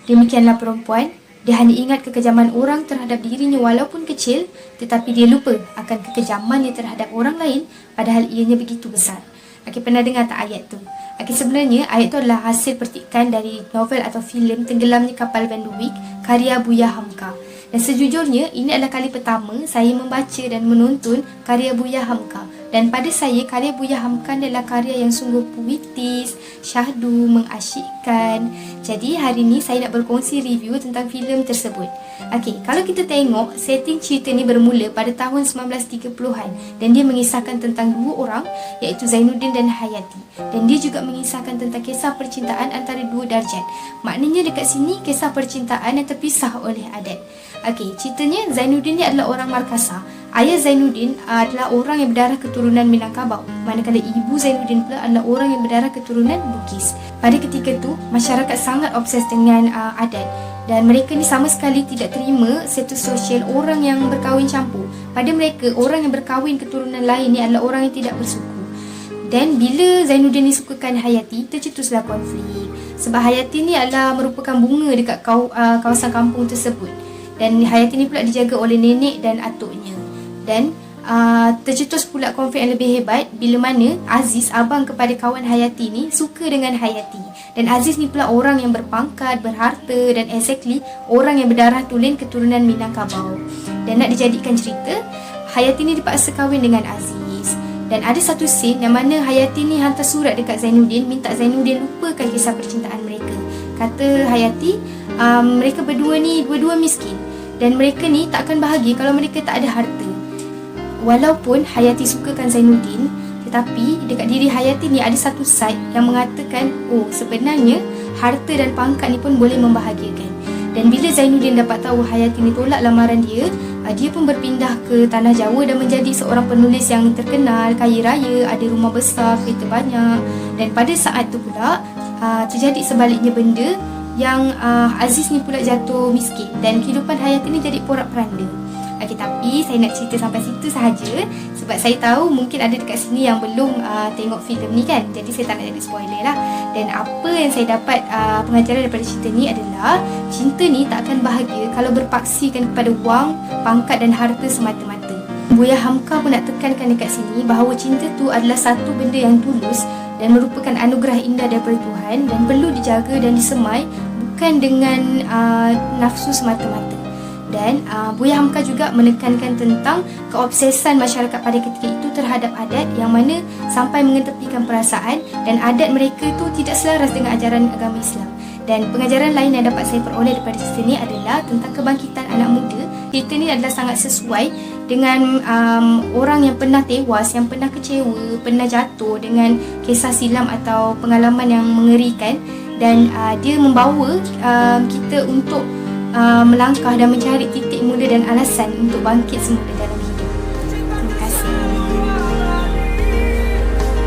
Demikianlah perempuan, dia hanya ingat kekejaman orang terhadap dirinya walaupun kecil, tetapi dia lupa akan kekejamannya terhadap orang lain padahal ianya begitu besar. Okey, pernah dengar tak ayat tu? Okey, sebenarnya ayat tu adalah hasil petikan dari novel atau filem Tenggelamnya Kapal Van der Wijk karya Buya Hamka. Dan sejujurnya, ini adalah kali pertama saya membaca dan menonton karya Buya Hamka. Dan pada saya, karya Buya Hamka adalah karya yang sungguh puitis, syahdu, mengasyikkan. Jadi, hari ini saya nak berkongsi review tentang filem tersebut. Okey, kalau kita tengok, setting cerita ni bermula pada tahun 1930-an. Dan dia mengisahkan tentang dua orang, iaitu Zainuddin dan Hayati. Dan dia juga mengisahkan tentang kisah percintaan antara dua darjat. Maknanya dekat sini, kisah percintaan yang terpisah oleh adat. Okey, ceritanya Zainuddin ni adalah orang Markasa. Ayah Zainuddin adalah orang yang berdarah keturunan Minangkabau, manakala ibu Zainuddin pula adalah orang yang berdarah keturunan Bugis. Pada ketika tu, masyarakat sangat obses dengan adat dan mereka ni sama sekali tidak terima status sosial orang yang berkahwin campur. Pada mereka, orang yang berkahwin keturunan lain ni adalah orang yang tidak bersuku. Dan bila Zainuddin ni sukakan Hayati, tercetuslah konflik. Sebab Hayati ni adalah merupakan bunga dekat kawasan kampung tersebut. Dan Hayati ni pula dijaga oleh nenek dan atuknya. Dan tercetus pula konflik yang lebih hebat bila mana Aziz, abang kepada kawan Hayati ni, suka dengan Hayati. Dan Aziz ni pula orang yang berpangkat, berharta dan exactly orang yang berdarah tulen keturunan Minangkabau. Dan nak dijadikan cerita, Hayati ni dipaksa kahwin dengan Aziz. Dan ada satu scene yang mana Hayati ni hantar surat dekat Zainuddin, minta Zainuddin lupakan kisah percintaan mereka. Kata Hayati, mereka berdua ni dua-dua miskin dan mereka ni tak akan bahagia kalau mereka tak ada harta. Walaupun Hayati sukakan Zainuddin, tetapi dekat diri Hayati ni ada satu side yang mengatakan, oh sebenarnya harta dan pangkat ni pun boleh membahagiakan. Dan bila Zainuddin dapat tahu Hayati ni tolak lamaran dia, dia pun berpindah ke Tanah Jawa dan menjadi seorang penulis yang terkenal, kaya raya, ada rumah besar, kereta banyak. Dan pada saat tu pula terjadi sebaliknya benda yang Aziz ni pula jatuh miskin dan kehidupan Hayati ni jadi porak-peranda. Okey, tapi saya nak cerita sampai situ sahaja sebab saya tahu mungkin ada dekat sini yang belum tengok filem ni kan. Jadi saya tak nak jadi spoiler lah. Dan apa yang saya dapat pengajaran daripada cerita ni adalah cinta ni tak akan bahagia kalau berpaksikan kepada wang, pangkat dan harta semata-mata. Buya Hamka pun nak tekankan dekat sini bahawa cinta tu adalah satu benda yang tulus dan merupakan anugerah indah daripada Tuhan dan perlu dijaga dan disemai bukan dengan nafsu semata-mata. Dan Buya Hamka juga menekankan tentang keobsesan masyarakat pada ketika itu terhadap adat yang mana sampai mengetepikan perasaan dan adat mereka tu tidak selaras dengan ajaran agama Islam. Dan pengajaran lain yang dapat saya peroleh daripada cerita ni adalah tentang kebangkitan anak muda. Cerita ni adalah sangat sesuai dengan orang yang pernah tewas, yang pernah kecewa, pernah jatuh dengan kisah silam atau pengalaman yang mengerikan. Dan dia membawa kita untuk melangkah dan mencari titik mula dan alasan untuk bangkit semula dalam hidup.